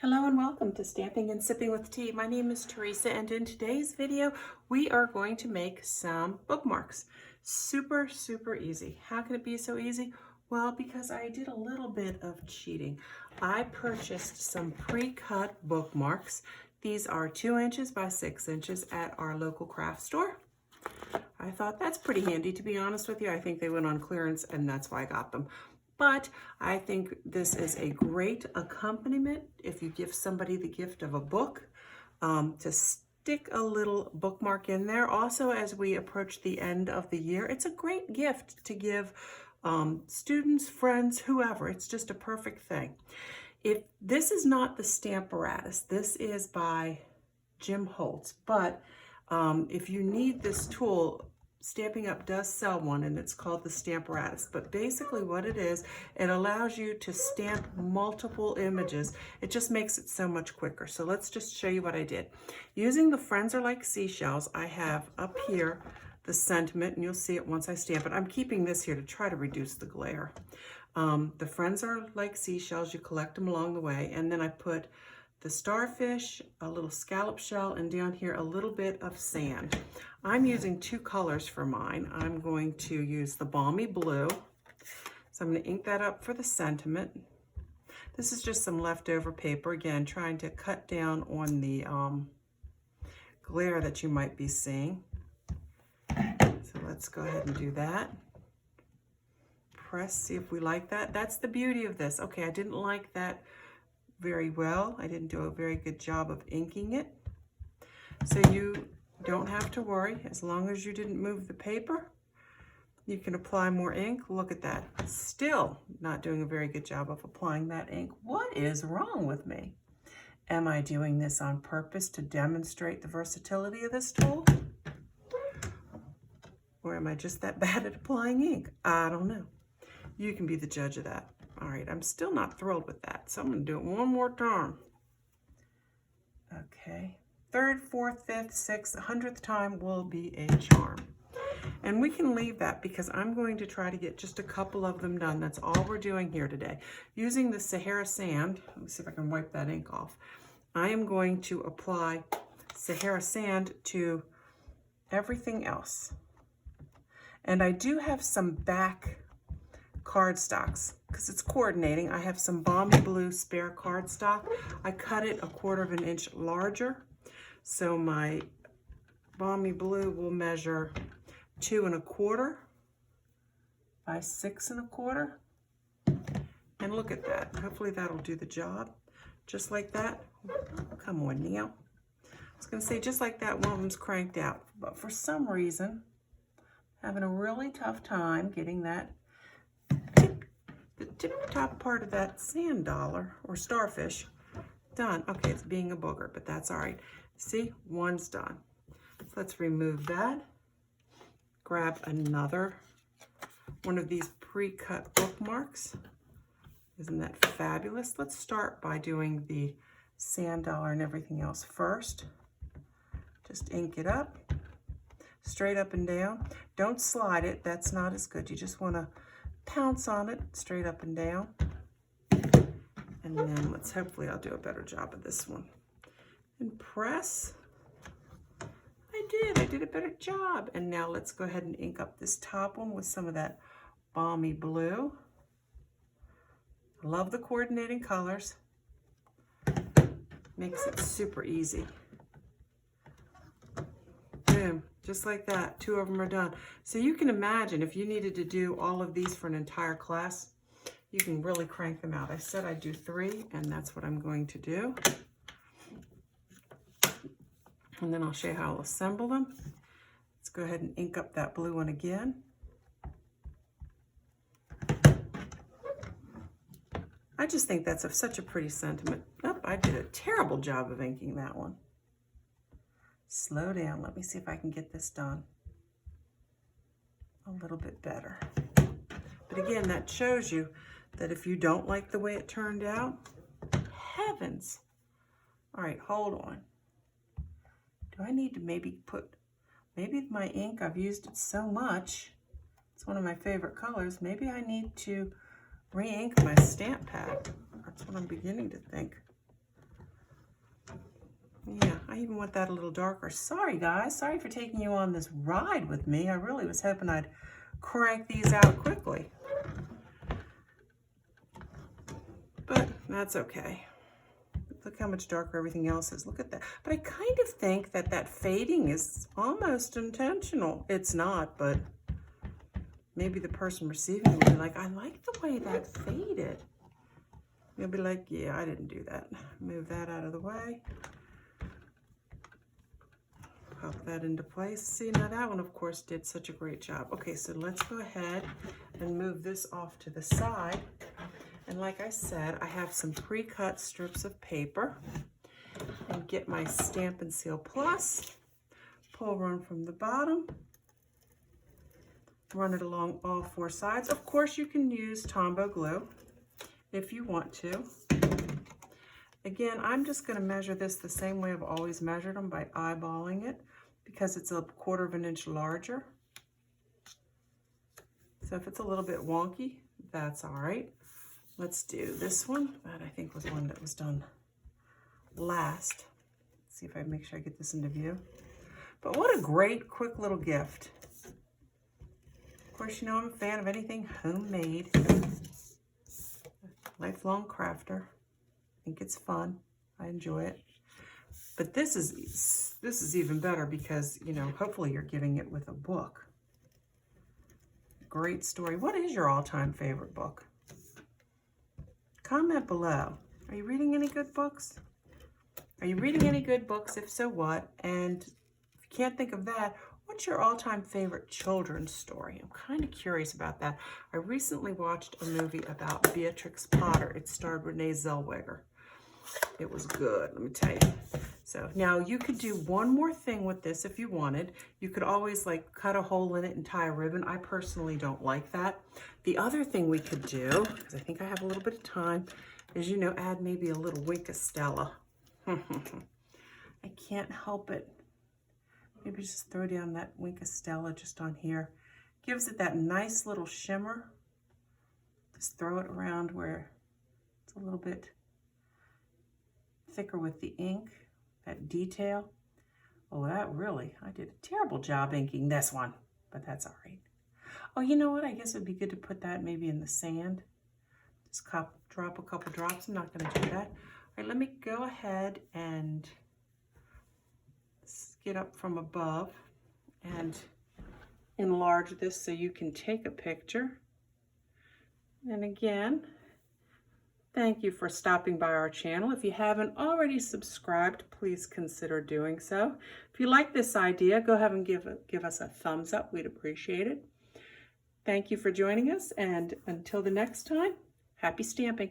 Hello and welcome to Stamping and Sipping with Tea. My name is Teresa, and in today's video we are going to make some bookmarks. Super easy. How can it be so easy? Well, because I did a little bit of cheating. I purchased some pre-cut bookmarks. These are 2 inches by 6 inches at our local craft store. I thought that's pretty handy, to be honest with you. I think they went on clearance and that's why I got them. But I think this is a great accompaniment if you give somebody the gift of a book, to stick a little bookmark in there. Also, as we approach the end of the year, it's a great gift to give students, friends, whoever. It's just a perfect thing. If this is not the Stamparatus, this is by Jim Holtz, but if you need this tool, Stampin' Up does sell one, and it's called the Stamparatus. But basically what it is, it allows you to stamp multiple images. It just makes it so much quicker. So let's just show you what I did. Using the Friends Are Like Seashells, I have up here the sentiment, and you'll see it once I stamp it. I'm keeping this here to try to reduce the glare. The friends are like seashells. You collect them along the way. And then I put the starfish, a little scallop shell, and down here a little bit of sand. I'm using 2 colors for mine. I'm going to use the balmy blue. So I'm going to ink that up for the sentiment. This is just some leftover paper, again, trying to cut down on the glare that you might be seeing. So let's go ahead and do that. Press, see if we like that. That's the beauty of this. Okay, I didn't like that very well. I didn't do a very good job of inking it. So you don't have to worry. As long as you didn't move the paper, you can apply more ink. Look at that. Still not doing a very good job of applying that ink. What is wrong with me? Am I doing this on purpose to demonstrate the versatility of this tool? Or am I just that bad at applying ink? I don't know. You can be the judge of that. All right, I'm still not thrilled with that, so I'm going to do it one more time. Okay, 3rd, 4th, 5th, 6th, 100th time will be a charm. And we can leave that because I'm going to try to get just a couple of them done. That's all we're doing here today. Using the Sahara sand, let me see if I can wipe that ink off. I am going to apply Sahara sand to everything else. And I do have some back cardstocks because it's coordinating. I have some balmy blue spare cardstock. I cut it 1/4 of an inch larger, so my balmy blue will measure 2 1/4 by 6 1/4. And look at that. Hopefully that'll do the job. Just like that. Come on, Neil. I was going to say just like that, one of them's cranked out, but for some reason, having a really tough time getting that the tip top part of that sand dollar or starfish done. Okay, it's being a booger, but that's all right. See, one's done. So let's remove that. Grab another one of these pre-cut bookmarks. Isn't that fabulous? Let's start by doing the sand dollar and everything else first. Just ink it up, straight up and down. Don't slide it, that's not as good. You just want to pounce on it straight up and down. And then hopefully I'll do a better job of this one. And press. I did a better job. And now let's go ahead and ink up this top one with some of that balmy blue. I love the coordinating colors. Makes it super easy. Boom, just like that, 2 of them are done. So you can imagine if you needed to do all of these for an entire class, you can really crank them out. I said I'd do 3, and that's what I'm going to do. And then I'll show you how I'll assemble them. Let's go ahead and ink up that blue one again. I just think that's such a pretty sentiment. Oh, I did a terrible job of inking that one. Slow down. Let me see if I can get this done a little bit better. But again, that shows you that if you don't like the way it turned out, heavens. All right, hold on. Do I need to maybe my ink, I've used it so much. It's one of my favorite colors. Maybe I need to re-ink my stamp pad. That's what I'm beginning to think. Yeah, I even want that a little darker. Sorry guys, sorry for taking you on this ride with me. I really was hoping I'd crank these out quickly. But that's okay. Look how much darker everything else is. Look at that. But I kind of think that that fading is almost intentional. It's not, but maybe the person receiving it will be like, I like the way that faded. You'll be like, yeah, I didn't do that. Move that out of the way. Pop that into place. See, now that one, of course, did such a great job. Okay, so let's go ahead and move this off to the side. And like I said, I have some pre-cut strips of paper. And get my Stampin' Seal Plus. Pull one from the bottom. Run it along all four sides. Of course, you can use Tombow glue if you want to. Again, I'm just going to measure this the same way I've always measured them, by eyeballing it, because it's a 1/4 inch larger. So if it's a little bit wonky, that's all right. Let's do this one. That I think was one that was done last. Let's see if I make sure I get this into view. But what a great, quick little gift. Of course, you know I'm a fan of anything homemade. Lifelong crafter. I think it's fun. I enjoy it. But this is even better because, you know, hopefully you're giving it with a book. Great story. What is your all-time favorite book? Comment below. Are you reading any good books? Are you reading any good books? If so, what? And if you can't think of that, what's your all-time favorite children's story? I'm kind of curious about that. I recently watched a movie about Beatrix Potter. It starred Renee Zellweger. It was good, let me tell you. So now you could do one more thing with this if you wanted. You could always like cut a hole in it and tie a ribbon. I personally don't like that. The other thing we could do, because I think I have a little bit of time, is, you know, add maybe a little Wink of Stella. I can't help it. Maybe just throw down that Wink of Stella just on here. Gives it that nice little shimmer. Just throw it around where it's a little bit thicker with the ink, that detail. Oh, that really, I did a terrible job inking this one, but that's all right. Oh, you know what? I guess it'd be good to put that maybe in the sand. Just drop a couple drops. I'm not going to do that. All right, let me go ahead and get up from above and enlarge this so you can take a picture. And again, thank you for stopping by our channel. If you haven't already subscribed, please consider doing so. If you like this idea, go ahead and give us a thumbs up. We'd appreciate it. Thank you for joining us, and until the next time, happy stamping.